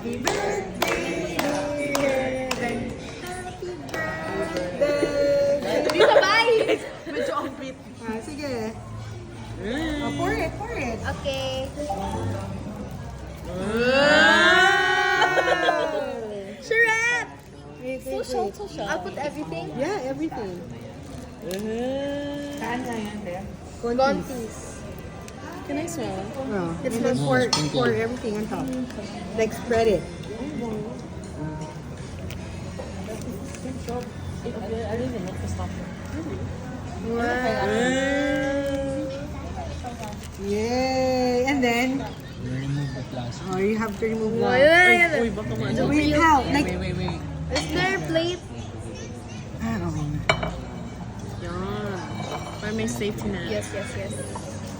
Happy birthday, Eden. Happy birthday. Di sabay! Medyo offbeat. Sige. Pour it, pour it. Okay. Charette! Wait, So short. I'll put everything. Yeah, everything. Saan na yan, Bea? Gontis. Can I smell? Oh, and then pour everything on top. Like spread it. I don't even know if it's not. Yay! And then, Remove the plastic. oh, you have to remove Wow, that. Uy, baka man. Wait, how? Like, Wait. Is there a plate? oh. Yan. Para may safety net. Yes.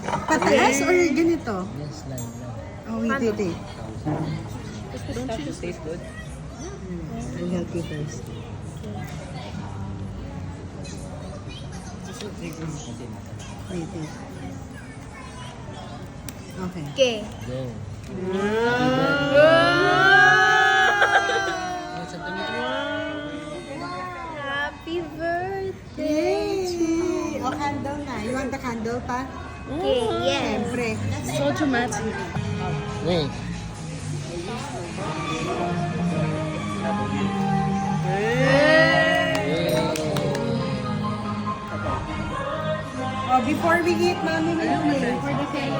Pataas or ganito? Yes, like that. Oh, wait. Don't you just taste good? I'll help you first. Wait. Okay. Okay. Go. Happy birthday. Yay! Oh, candle na. You want the candle pa? Okay, yes. Siyempre. So dramatic. Wait. Oh, before we eat, Mommy, may for the cake.